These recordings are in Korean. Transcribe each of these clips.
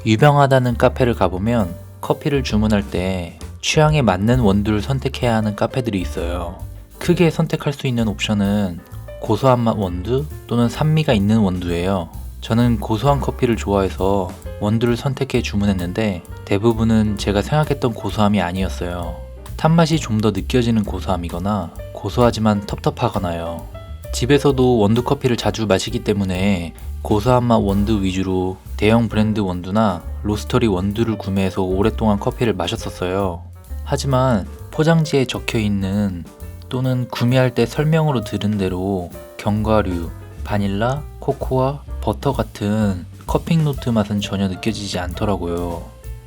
유명하다는 카페를 가보면 커피를 주문할 때 취향에 맞는 원두를 선택해야 하는 카페들이 있어요. 크게 선택할 수 있는 옵션은 고소한 맛 원두 또는 산미가 있는 원두예요. 저는 고소한 커피를 좋아해서 원두를 선택해 주문했는데 대부분은 제가 생각했던 고소함이 아니었어요. 탄맛이 좀 더 느껴지는 고소함이거나 고소하지만 텁텁하거나요. 집에서도 원두 커피를 자주 마시기 때문에 고소한 맛 원두 위주로 대형 브랜드 원두나 로스터리 원두를 구매해서 오랫동안 커피를 마셨었어요. 하지만 포장지에 적혀 있는 또는 구매할 때 설명으로 들은 대로 견과류, 바닐라, 코코아, 버터 같은 커피 노트 맛은 전혀 느껴지지 않더라고요.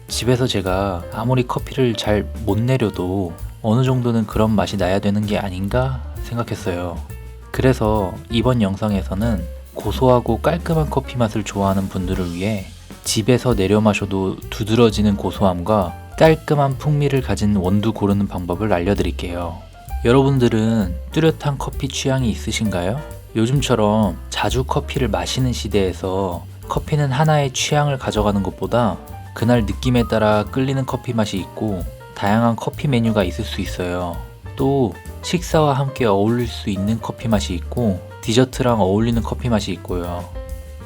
집에서 제가 아무리 커피를 잘 못 내려도 어느 정도는 그런 맛이 나야 되는 게 아닌가 생각했어요. 그래서 이번 영상에서는 고소하고 깔끔한 커피 맛을 좋아하는 분들을 위해 집에서 내려 마셔도 두드러지는 고소함과 깔끔한 풍미를 가진 원두 고르는 방법을 알려드릴게요. 여러분들은 뚜렷한 커피 취향이 있으신가요? 요즘처럼 자주 커피를 마시는 시대에서 커피는 하나의 취향을 가져가는 것보다 그날 느낌에 따라 끌리는 커피 맛이 있고 다양한 커피 메뉴가 있을 수 있어요. 또 식사와 함께 어울릴 수 있는 커피 맛이 있고 디저트랑 어울리는 커피 맛이 있고요.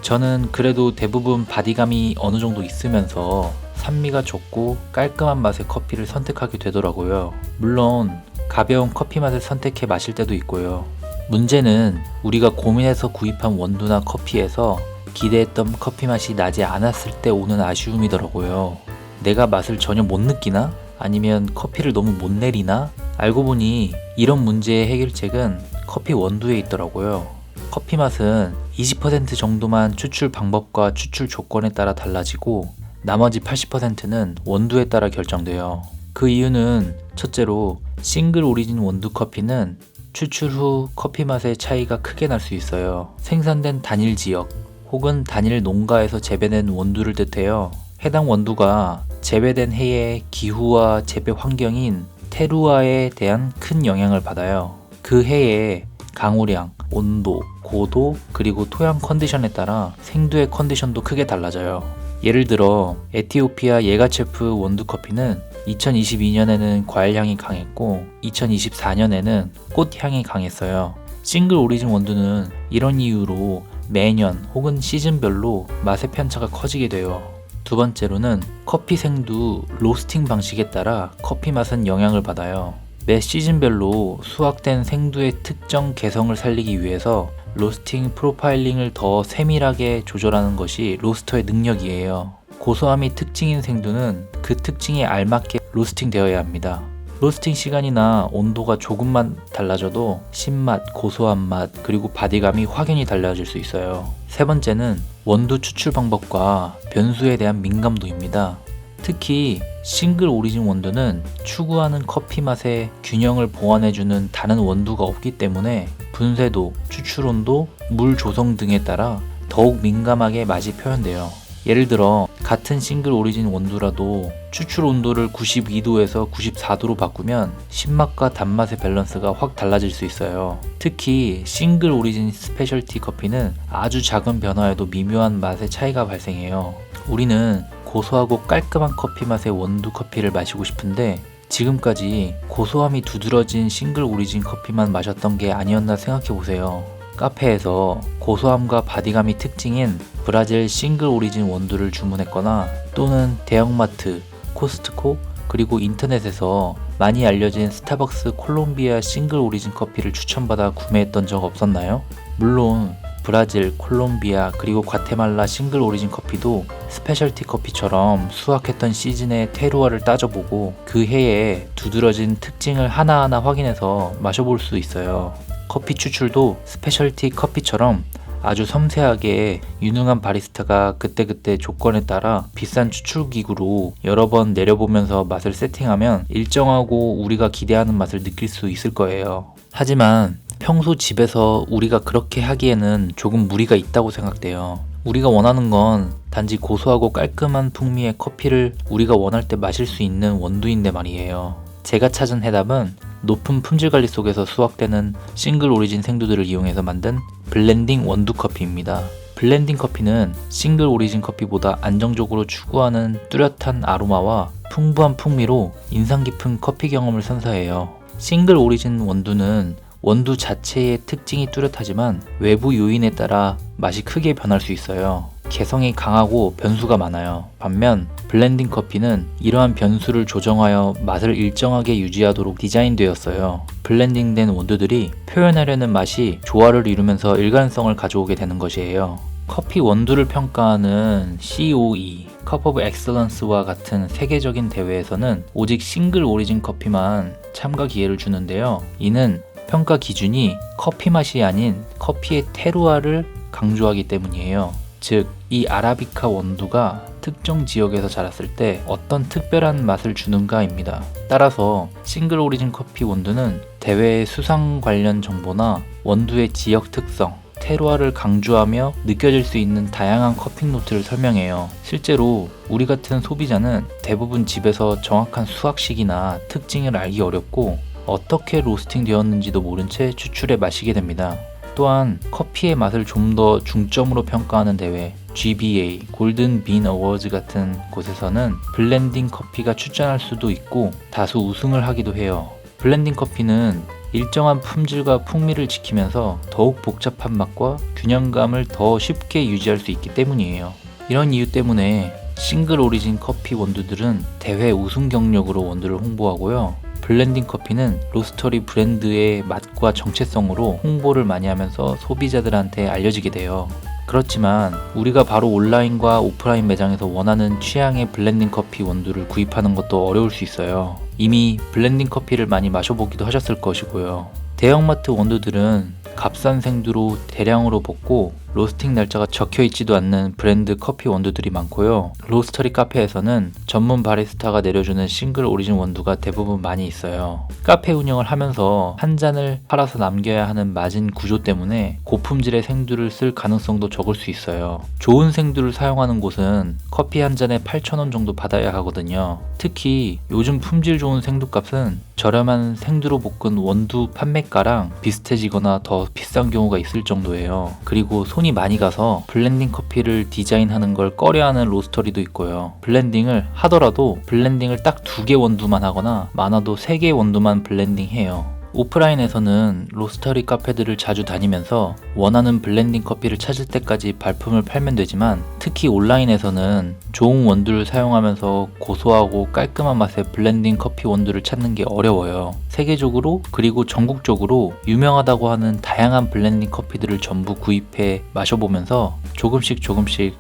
저는 그래도 대부분 바디감이 어느 정도 있으면서 산미가 좋고 깔끔한 맛의 커피를 선택하게 되더라고요. 물론 가벼운 커피 맛을 선택해 마실 때도 있고요. 문제는 우리가 고민해서 구입한 원두나 커피에서 기대했던 커피 맛이 나지 않았을 때 오는 아쉬움이더라고요. 내가 맛을 전혀 못 느끼나? 아니면 커피를 너무 못 내리나? 알고 보니 이런 문제의 해결책은 커피 원두에 있더라고요. 커피 맛은 20% 정도만 추출 방법과 추출 조건에 따라 달라지고 나머지 80%는 원두에 따라 결정돼요. 그 이유는 첫째로 싱글 오리진 원두 커피는 추출 후 커피 맛의 차이가 크게 날 수 있어요. 생산된 단일 지역 혹은 단일 농가에서 재배된 원두를 뜻해요. 해당 원두가 재배된 해의 기후와 재배 환경인 테루아에 대한 큰 영향을 받아요. 그 해의 강우량, 온도, 고도, 그리고 토양 컨디션에 따라 생두의 컨디션도 크게 달라져요. 예를 들어 에티오피아 예가체프 원두 커피는 2022년에는 과일향이 강했고 2024년에는 꽃향이 강했어요. 싱글 오리진 원두는 이런 이유로 매년 혹은 시즌별로 맛의 편차가 커지게 돼요. 두 번째로는 커피 생두 로스팅 방식에 따라 커피 맛은 영향을 받아요. 매 시즌별로 수확된 생두의 특정 개성을 살리기 위해서 로스팅 프로파일링을 더 세밀하게 조절하는 것이 로스터의 능력이에요. 고소함이 특징인 생두는 그 특징에 알맞게 로스팅 되어야 합니다. 로스팅 시간이나 온도가 조금만 달라져도 신맛, 고소한 맛, 그리고 바디감이 확연히 달라질 수 있어요. 세 번째는 원두 추출 방법과 변수에 대한 민감도입니다. 특히 싱글 오리진 원두는 추구하는 커피 맛의 균형을 보완해주는 다른 원두가 없기 때문에 분쇄도, 추출 온도, 물 조성 등에 따라 더욱 민감하게 맛이 표현돼요. 예를 들어 같은 싱글 오리진 원두라도 추출 온도를 92도에서 94도로 바꾸면 신맛과 단맛의 밸런스가 확 달라질 수 있어요. 특히 싱글 오리진 스페셜티 커피는 아주 작은 변화에도 미묘한 맛의 차이가 발생해요. 우리는 고소하고 깔끔한 커피 맛의 원두 커피를 마시고 싶은데 지금까지 고소함이 두드러진 싱글 오리진 커피만 마셨던 게 아니었나 생각해보세요. 카페에서 고소함과 바디감이 특징인 브라질 싱글 오리진 원두를 주문했거나 또는 대형마트, 코스트코, 그리고 인터넷에서 많이 알려진 스타벅스 콜롬비아 싱글 오리진 커피를 추천받아 구매했던 적 없었나요? 물론 브라질, 콜롬비아, 그리고 과테말라 싱글 오리진 커피도 스페셜티 커피처럼 수확했던 시즌의 테루아를 따져보고 그 해에 두드러진 특징을 하나하나 확인해서 마셔볼 수 있어요. 커피 추출도 스페셜티 커피처럼 아주 섬세하게 유능한 바리스타가 그때그때 조건에 따라 비싼 추출기구로 여러 번 내려보면서 맛을 세팅하면 일정하고 우리가 기대하는 맛을 느낄 수 있을 거예요. 하지만 평소 집에서 우리가 그렇게 하기에는 조금 무리가 있다고 생각돼요. 우리가 원하는 건 단지 고소하고 깔끔한 풍미의 커피를 우리가 원할 때 마실 수 있는 원두인데 말이에요. 제가 찾은 해답은 높은 품질 관리 속에서 수확되는 싱글 오리진 생두들을 이용해서 만든 블렌딩 원두 커피입니다. 블렌딩 커피는 싱글 오리진 커피보다 안정적으로 추구하는 뚜렷한 아로마와 풍부한 풍미로 인상 깊은 커피 경험을 선사해요. 싱글 오리진 원두는 원두 자체의 특징이 뚜렷하지만 외부 요인에 따라 맛이 크게 변할 수 있어요. 개성이 강하고 변수가 많아요. 반면 블렌딩 커피는 이러한 변수를 조정하여 맛을 일정하게 유지하도록 디자인되었어요. 블렌딩된 원두들이 표현하려는 맛이 조화를 이루면서 일관성을 가져오게 되는 것이에요. 커피 원두를 평가하는 COE, 컵 오브 엑셀런스와 같은 세계적인 대회에서는 오직 싱글 오리진 커피만 참가 기회를 주는데요. 이는 평가 기준이 커피 맛이 아닌 커피의 테루아를 강조하기 때문이에요. 즉, 이 아라비카 원두가 특정 지역에서 자랐을 때 어떤 특별한 맛을 주는가입니다. 따라서 싱글 오리진 커피 원두는 대회의 수상 관련 정보나 원두의 지역 특성, 테루아를 강조하며 느껴질 수 있는 다양한 커피 노트를 설명해요. 실제로 우리 같은 소비자는 대부분 집에서 정확한 수확식이나 특징을 알기 어렵고 어떻게 로스팅 되었는지도 모른 채 추출해 마시게 됩니다. 또한 커피의 맛을 좀 더 중점으로 평가하는 대회, GBA, 골든 빈 어워즈 같은 곳에서는 블렌딩 커피가 출전할 수도 있고 다수 우승을 하기도 해요. 블렌딩 커피는 일정한 품질과 풍미를 지키면서 더욱 복잡한 맛과 균형감을 더 쉽게 유지할 수 있기 때문이에요. 이런 이유 때문에 싱글 오리진 커피 원두들은 대회 우승 경력으로 원두를 홍보하고요. 블렌딩 커피는 로스터리 브랜드의 맛과 정체성으로 홍보를 많이 하면서 소비자들한테 알려지게 돼요. 그렇지만 우리가 바로 온라인과 오프라인 매장에서 원하는 취향의 블렌딩 커피 원두를 구입하는 것도 어려울 수 있어요. 이미 블렌딩 커피를 많이 마셔보기도 하셨을 것이고요. 대형마트 원두들은 값싼 생두로 대량으로 볶고 로스팅 날짜가 적혀있지도 않는 브랜드 커피 원두들이 많고요. 로스터리 카페에서는 전문 바리스타가 내려주는 싱글 오리진 원두가 대부분 많이 있어요. 카페 운영을 하면서 한 잔을 팔아서 남겨야 하는 마진 구조 때문에 고품질의 생두를 쓸 가능성도 적을 수 있어요. 좋은 생두를 사용하는 곳은 커피 한 잔에 8,000원 정도 받아야 하거든요. 특히 요즘 품질 좋은 생두값은 저렴한 생두로 볶은 원두 판매가랑 비슷해지거나 더 비싼 경우가 있을 정도예요. 그리고 손이 많이 가서 블렌딩 커피를 디자인하는 걸 꺼려하는 로스터리도 있고요. 블렌딩을 하더라도 블렌딩을 딱 2개 원두만 하거나 많아도 3개 원두만 블렌딩해요. 오프라인에서는 로스터리 카페들을 자주 다니면서 원하는 블렌딩 커피를 찾을 때까지 발품을 팔면 되지만 특히 온라인에서는 좋은 원두를 사용하면서 고소하고 깔끔한 맛의 블렌딩 커피 원두를 찾는 게 어려워요. 세계적으로 그리고 전국적으로 유명하다고 하는 다양한 블렌딩 커피들을 전부 구입해 마셔보면서 조금씩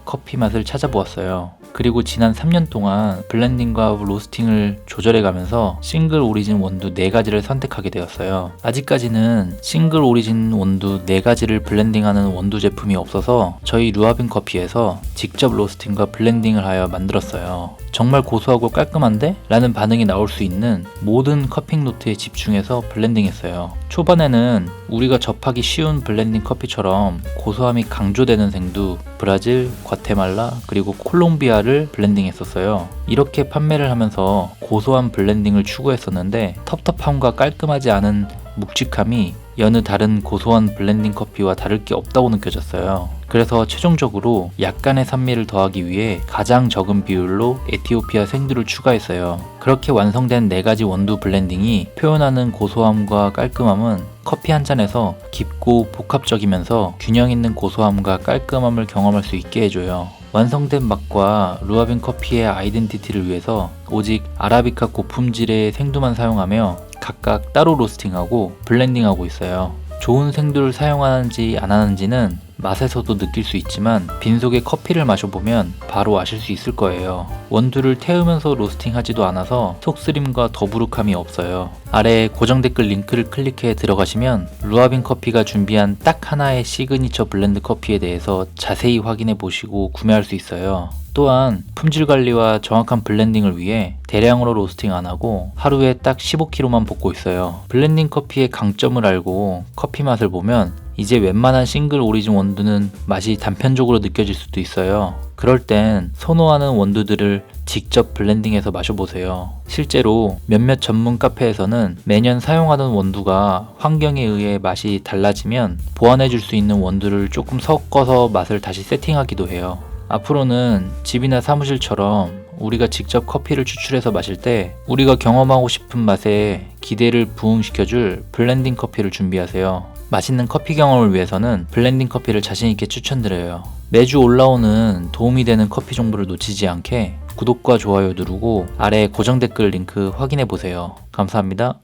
커피 맛을 찾아보았어요. 그리고 지난 3년 동안 블렌딩과 로스팅을 조절해가면서 싱글 오리진 원두 4가지를 선택하게 되었어요. 아직까지는 싱글 오리진 원두 4가지를 블렌딩하는 원두 제품이 없어서 저희 루아빈 커피에서 직접 로스팅과 블렌딩을 하여 만들었어요. 정말 고소하고 깔끔한데? 라는 반응이 나올 수 있는 모든 커핑 노트에 집중해서 블렌딩했어요. 초반에는 우리가 접하기 쉬운 블렌딩 커피처럼 고소함이 강조되는 생두, 브라질, 과테말라, 그리고 콜롬비아를 블렌딩했었어요. 이렇게 판매를 하면서 고소한 블렌딩을 추구했었는데 텁텁함과 깔끔하지 않은 묵직함이 여느 다른 고소한 블렌딩 커피와 다를 게 없다고 느껴졌어요. 그래서 최종적으로 약간의 산미를 더하기 위해 가장 적은 비율로 에티오피아 생두를 추가했어요. 그렇게 완성된 4가지 원두 블렌딩이 표현하는 고소함과 깔끔함은 커피 한 잔에서 깊고 복합적이면서 균형 있는 고소함과 깔끔함을 경험할 수 있게 해줘요. 완성된 맛과 루아빈 커피의 아이덴티티를 위해서 오직 아라비카 고품질의 생두만 사용하며 각각 따로 로스팅하고 블렌딩하고 있어요. 좋은 생두를 사용하는지 안 하는지는 맛에서도 느낄 수 있지만 빈속에 커피를 마셔보면 바로 아실 수 있을 거예요. 원두를 태우면서 로스팅하지도 않아서 속쓰림과 더부룩함이 없어요. 아래에 고정 댓글 링크를 클릭해 들어가시면 루아빈 커피가 준비한 딱 하나의 시그니처 블렌드 커피에 대해서 자세히 확인해 보시고 구매할 수 있어요. 또한 품질 관리와 정확한 블렌딩을 위해 대량으로 로스팅 안 하고 하루에 딱 15kg만 볶고 있어요. 블렌딩 커피의 강점을 알고 커피 맛을 보면 이제 웬만한 싱글 오리진 원두는 맛이 단편적으로 느껴질 수도 있어요. 그럴 땐 선호하는 원두들을 직접 블렌딩해서 마셔보세요. 실제로 몇몇 전문 카페에서는 매년 사용하던 원두가 환경에 의해 맛이 달라지면 보완해줄 수 있는 원두를 조금 섞어서 맛을 다시 세팅하기도 해요. 앞으로는 집이나 사무실처럼 우리가 직접 커피를 추출해서 마실 때 우리가 경험하고 싶은 맛에 기대를 부응시켜줄 블렌딩 커피를 준비하세요. 맛있는 커피 경험을 위해서는 블렌딩 커피를 자신있게 추천드려요. 매주 올라오는 도움이 되는 커피 정보를 놓치지 않게 구독과 좋아요 누르고 아래 고정 댓글 링크 확인해보세요. 감사합니다.